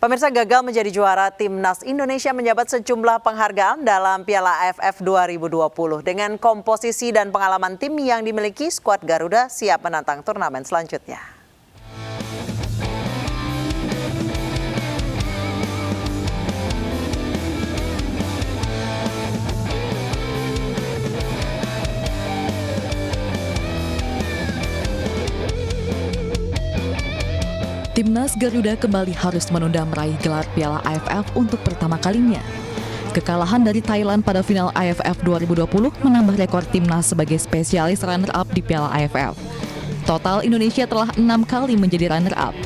Pemirsa, gagal menjadi juara Timnas Indonesia menjabat sejumlah penghargaan dalam Piala AFF 2020. Dengan komposisi dan pengalaman tim yang dimiliki, skuad Garuda siap menantang turnamen selanjutnya. Timnas Garuda kembali harus menunda meraih gelar Piala AFF untuk pertama kalinya. Kekalahan dari Thailand pada final AFF 2020 menambah rekor Timnas sebagai spesialis runner-up di Piala AFF. Total Indonesia telah 6 kali menjadi runner-up.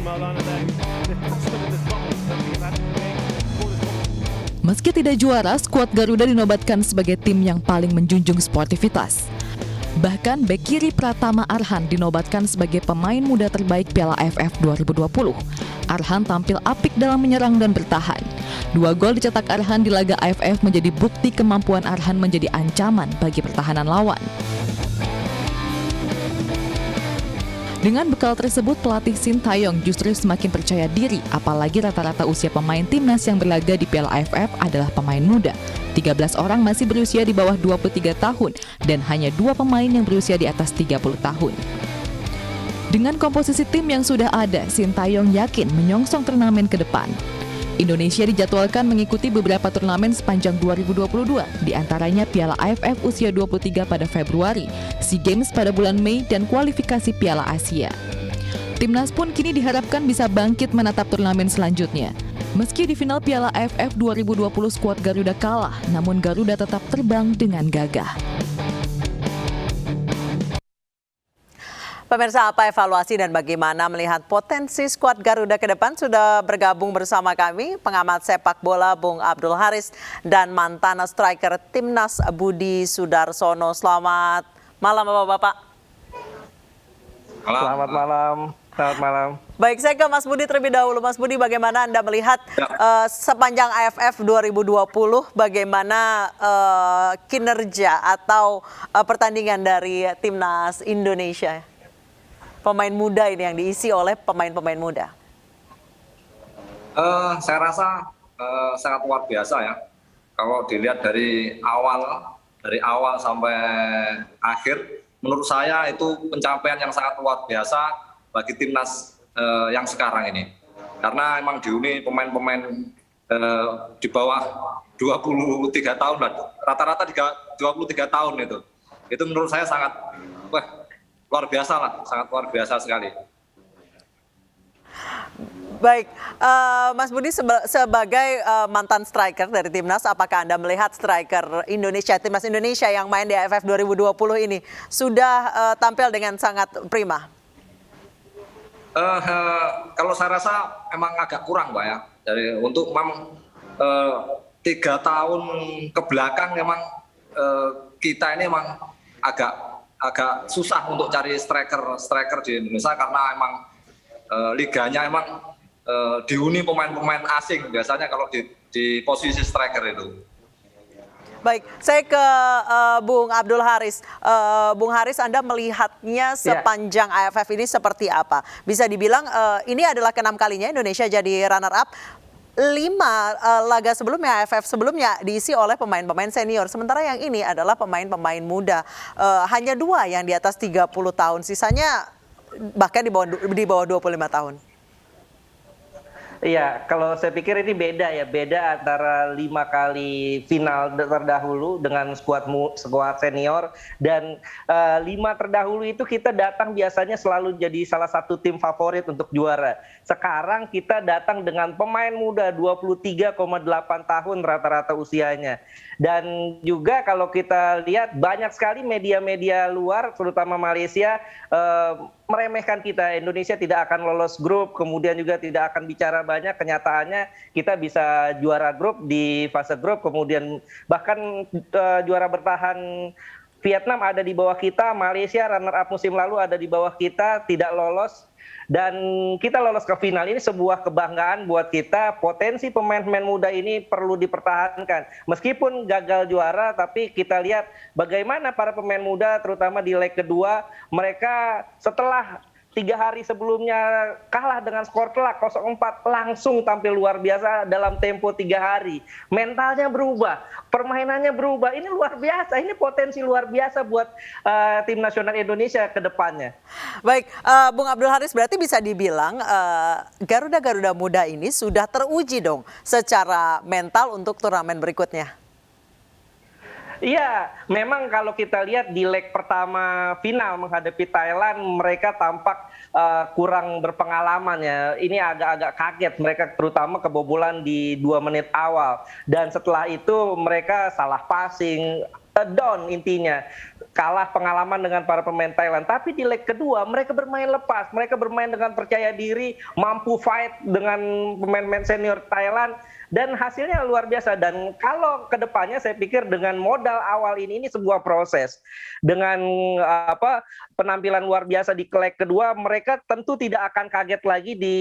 Meski tidak juara, skuad Garuda dinobatkan sebagai tim yang paling menjunjung sportivitas. Bahkan bek kiri Pratama Arhan dinobatkan sebagai pemain muda terbaik Piala AFF 2020. Arhan tampil apik dalam menyerang dan bertahan. 2 gol dicetak Arhan di laga AFF menjadi bukti kemampuan Arhan menjadi ancaman bagi pertahanan lawan. Dengan bekal tersebut, pelatih Sintayong justru semakin percaya diri, apalagi rata-rata usia pemain timnas yang berlaga di Piala AFF adalah pemain muda. 13 orang masih berusia di bawah 23 tahun dan hanya 2 pemain yang berusia di atas 30 tahun. Dengan komposisi tim yang sudah ada, Sintayong yakin menyongsong turnamen ke depan. Indonesia dijadwalkan mengikuti beberapa turnamen sepanjang 2022, diantaranya Piala AFF usia 23 pada Februari, SEA Games pada bulan Mei, dan kualifikasi Piala Asia. Timnas pun kini diharapkan bisa bangkit menatap turnamen selanjutnya. Meski di final Piala AFF 2020 skuad Garuda kalah, namun Garuda tetap terbang dengan gagah. Pemirsa, apa evaluasi dan bagaimana melihat potensi skuad Garuda ke depan? Sudah bergabung bersama kami pengamat sepak bola Bung Abdul Haris dan mantan striker Timnas Budi Sudarsono. Selamat malam Bapak-bapak. Selamat malam. Selamat malam. Baik, saya ke Mas Budi terlebih dahulu. Mas Budi, bagaimana Anda melihat sepanjang AFF 2020, bagaimana kinerja atau pertandingan dari Timnas Indonesia? Pemain muda ini yang diisi oleh pemain-pemain muda. Saya rasa sangat luar biasa ya. Kalau dilihat dari awal sampai akhir, menurut saya itu pencapaian yang sangat luar biasa bagi timnas yang sekarang ini. Karena emang dihuni pemain-pemain di bawah 23 tahun lah, rata-rata 23 tahun itu. Itu menurut saya sangat luar biasa lah, sangat luar biasa sekali. Baik, Mas Budi sebagai mantan striker dari Timnas, apakah Anda melihat striker Indonesia, Timnas Indonesia yang main di AFF 2020 ini sudah tampil dengan sangat prima? Kalau saya rasa emang agak kurang Mbak ya. Untuk 3 tahun ke belakang memang kita ini emang agak susah untuk cari striker di Indonesia karena emang liganya emang dihuni pemain-pemain asing biasanya kalau di posisi striker itu. Baik, saya ke Bung Abdul Haris. Bung Haris, Anda melihatnya sepanjang AFF ini seperti apa? Bisa dibilang ini adalah ke-6 kalinya Indonesia jadi runner-up. 5 laga sebelumnya, AFF sebelumnya diisi oleh pemain-pemain senior. Sementara yang ini adalah pemain-pemain muda. Hanya 2 yang di atas 30 tahun. Sisanya bahkan di bawah 25 tahun. Iya, kalau saya pikir ini beda antara 5 kali final terdahulu dengan skuad senior dan 5 terdahulu itu kita datang biasanya selalu jadi salah satu tim favorit untuk juara. Sekarang kita datang dengan pemain muda 23,8 tahun rata-rata usianya. Dan juga kalau kita lihat banyak sekali media-media luar terutama Malaysia meremehkan kita. Indonesia tidak akan lolos grup, kemudian juga tidak akan bicara banyak. Kenyataannya kita bisa juara grup di fase grup, kemudian bahkan juara bertahan Vietnam ada di bawah kita, Malaysia runner up musim lalu ada di bawah kita, tidak lolos. Dan kita lolos ke final, ini sebuah kebanggaan buat kita. Potensi pemain-pemain muda ini perlu dipertahankan. Meskipun gagal juara, tapi kita lihat bagaimana para pemain muda terutama di leg kedua, mereka setelah 3 hari sebelumnya kalah dengan skor telak 0-4, langsung tampil luar biasa dalam tempo 3 hari. Mentalnya berubah, permainannya berubah. Ini luar biasa, ini potensi luar biasa buat tim nasional Indonesia ke depannya. Baik, Bung Abdul Haris, berarti bisa dibilang Garuda Muda ini sudah teruji dong secara mental untuk turnamen berikutnya. Iya, memang kalau kita lihat di leg pertama final menghadapi Thailand, mereka tampak kurang berpengalaman ya. Ini agak-agak kaget mereka, terutama kebobolan di 2 menit awal. Dan setelah itu mereka salah passing, down intinya. Kalah pengalaman dengan para pemain Thailand. Tapi di leg kedua mereka bermain lepas, mereka bermain dengan percaya diri, mampu fight dengan pemain-pemain senior Thailand. Dan hasilnya luar biasa. Dan kalau ke depannya saya pikir dengan modal awal ini sebuah proses. Dengan penampilan luar biasa di leg kedua, mereka tentu tidak akan kaget lagi di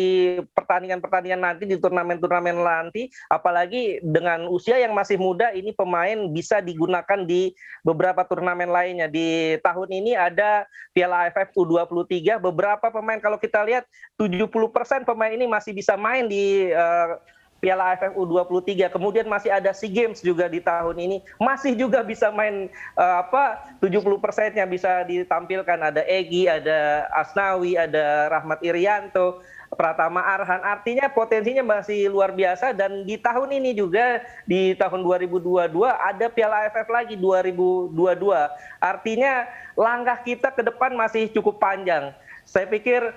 pertandingan-pertandingan nanti, di turnamen-turnamen nanti. Apalagi dengan usia yang masih muda, ini pemain bisa digunakan di beberapa turnamen lainnya. Di tahun ini ada Piala AFF U23, beberapa pemain kalau kita lihat 70% pemain ini masih bisa main di Piala AFF U23, kemudian masih ada SEA Games juga di tahun ini, masih juga bisa main 70%-nya bisa ditampilkan. Ada Egy, ada Asnawi, ada Rahmat Irianto, Pratama Arhan. Artinya potensinya masih luar biasa. Dan di tahun ini juga, di tahun 2022 ada Piala AFF lagi 2022. Artinya langkah kita ke depan masih cukup panjang. Saya pikir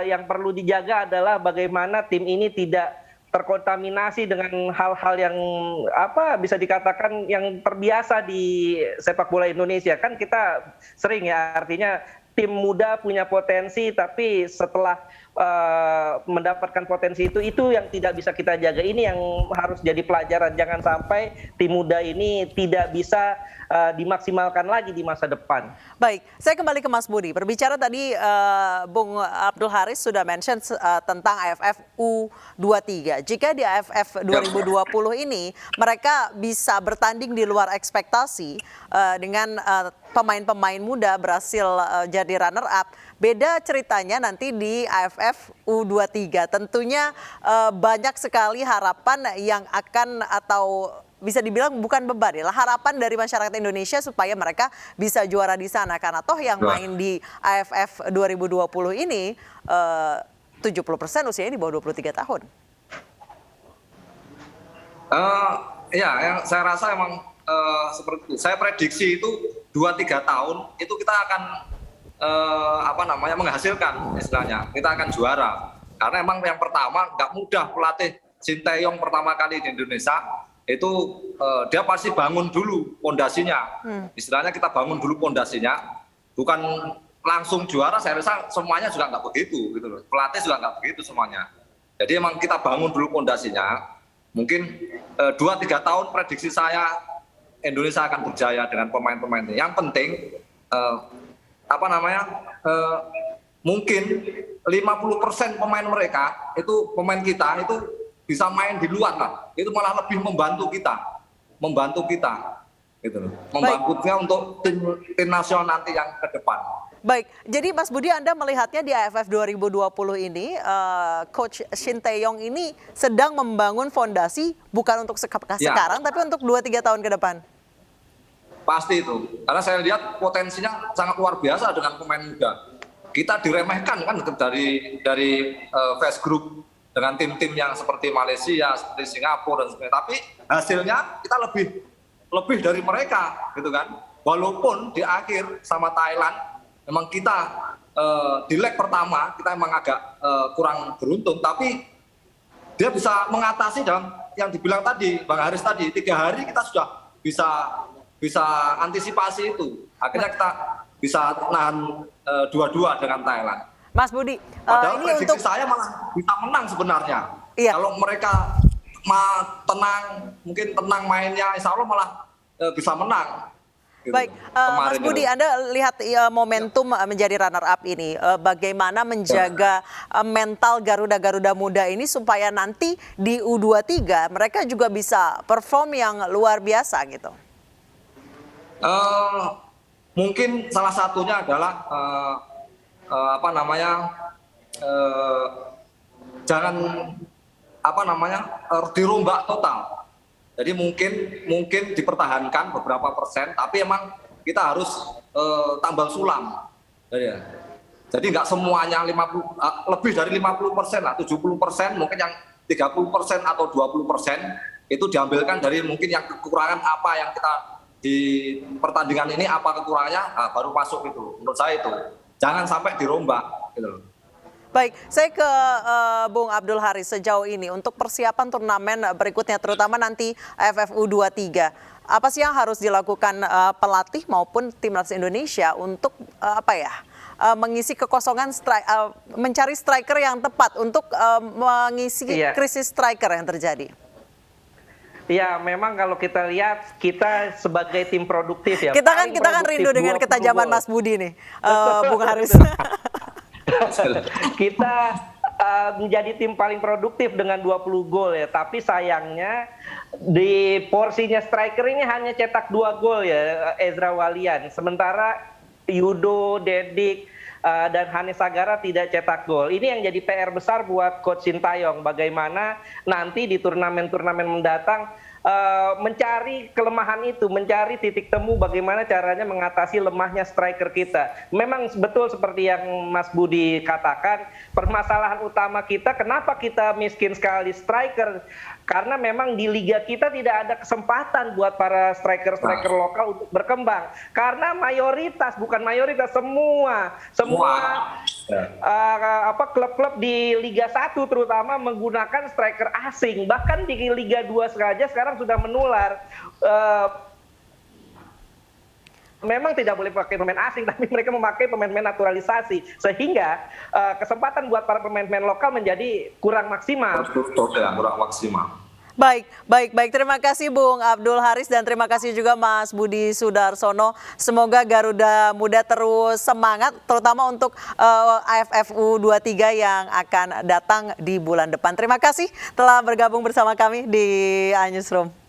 yang perlu dijaga adalah bagaimana tim ini tidak terkontaminasi dengan hal-hal yang bisa dikatakan yang terbiasa di sepak bola Indonesia. Kan kita sering ya, artinya tim muda punya potensi, tapi setelah mendapatkan potensi itu yang tidak bisa kita jaga. Ini yang harus jadi pelajaran, jangan sampai tim muda ini tidak bisa dimaksimalkan lagi di masa depan. Baik, saya kembali ke Mas Budi. Berbicara tadi Bung Abdul Haris sudah mention tentang AFF U23. Jika di AFF 2020 ini mereka bisa bertanding di luar ekspektasi dengan pemain-pemain muda berhasil jadi runner up. Beda ceritanya nanti di AFF U23. Tentunya banyak sekali harapan yang akan, atau bisa dibilang bukan beban ya, harapan dari masyarakat Indonesia supaya mereka bisa juara di sana. Karena toh yang main di AFF 2020 ini 70% usianya di bawah 23 tahun. Ya, yang saya rasa emang seperti itu. Saya prediksi itu 2-3 tahun itu kita akan menghasilkan istilahnya. Kita akan juara. Karena emang yang pertama nggak mudah pelatih Sinteyong pertama kali di Indonesia itu dia pasti bangun dulu pondasinya. Istilahnya kita bangun dulu pondasinya, bukan langsung juara. Saya rasa semuanya juga nggak begitu gitu loh. Pelatih juga nggak begitu semuanya. Jadi emang kita bangun dulu pondasinya. Mungkin 2-3 tahun prediksi saya Indonesia akan berjaya dengan pemain-pemain ini. Yang penting mungkin 50% pemain mereka itu, pemain kita itu bisa main di luar lah. Itu malah lebih membantu kita gitu loh. Membantunya untuk tim nasional nanti yang ke depan. Baik, jadi Mas Budi, Anda melihatnya di AFF 2020 ini Coach Sinteyong ini sedang membangun fondasi bukan untuk sekarang tapi untuk 2-3 tahun ke depan. Pasti itu, karena saya lihat potensinya sangat luar biasa dengan pemain muda. Kita diremehkan kan dari fast group dengan tim-tim yang seperti Malaysia, seperti Singapura dan sebagainya. Tapi hasilnya kita lebih dari mereka, gitu kan. Walaupun di akhir sama Thailand, memang kita di leg pertama kita emang agak kurang beruntung, tapi dia bisa mengatasi dalam yang dibilang tadi Bang Haris tadi, 3 hari kita sudah bisa antisipasi itu. Akhirnya kita bisa nahan 2-2 dengan Thailand. Mas Budi, padahal ini prediksi untuk saya malah bisa menang sebenarnya. Iya. Kalau mereka mungkin tenang mainnya, insya Allah malah bisa menang. Gitu. Baik, Mas Budi, Anda lihat momentum menjadi runner up ini, bagaimana menjaga mental Garuda Muda ini supaya nanti di U23 mereka juga bisa perform yang luar biasa gitu. Mungkin salah satunya adalah apa namanya jangan apa namanya dirombak total. Jadi mungkin dipertahankan beberapa persen, tapi emang kita harus tambal sulam. Jadi nggak semuanya 50, lebih dari 50% lah, 70%, mungkin yang 30% atau 20% itu diambilkan dari mungkin yang kekurangan apa yang kita di pertandingan ini apa kekurangannya, baru masuk itu. Menurut saya itu jangan sampai dirombak gitu loh. Baik, saya ke Bung Abdul Haris sejauh ini untuk persiapan turnamen berikutnya, terutama nanti AFF U23. Apa sih yang harus dilakukan pelatih maupun timnas Indonesia untuk mengisi kekosongan, mencari striker yang tepat untuk mengisi krisis striker yang terjadi? Ya, memang kalau kita lihat kita sebagai tim produktif ya. Kita kan rindu dengan ketajaman Mas Budi nih, Bung Haris. Kita menjadi tim paling produktif dengan 20 gol ya, tapi sayangnya di porsinya striker ini hanya cetak 2 gol ya, Ezra Walian. Sementara Yudo, Dedik, dan Hanis Sagara tidak cetak gol. Ini yang jadi PR besar buat Coach Sintayong. Bagaimana nanti di turnamen-turnamen mendatang mencari kelemahan itu, mencari titik temu bagaimana caranya mengatasi lemahnya striker kita. Memang betul seperti yang Mas Budi katakan, permasalahan utama kita kenapa kita miskin sekali striker, karena memang di liga kita tidak ada kesempatan buat para striker-striker lokal untuk berkembang. Karena mayoritas, bukan mayoritas, semua klub-klub di Liga 1 terutama menggunakan striker asing. Bahkan di Liga 2 saja sekarang sudah menular. Memang tidak boleh pakai pemain asing, tapi mereka memakai pemain-pemain naturalisasi, sehingga kesempatan buat para pemain-pemain lokal menjadi kurang maksimal. Kurang maksimal. Baik. Terima kasih Bung Abdul Haris dan terima kasih juga Mas Budi Sudarsono. Semoga Garuda Muda terus semangat, terutama untuk AFF U23 yang akan datang di bulan depan. Terima kasih telah bergabung bersama kami di A Newsroom.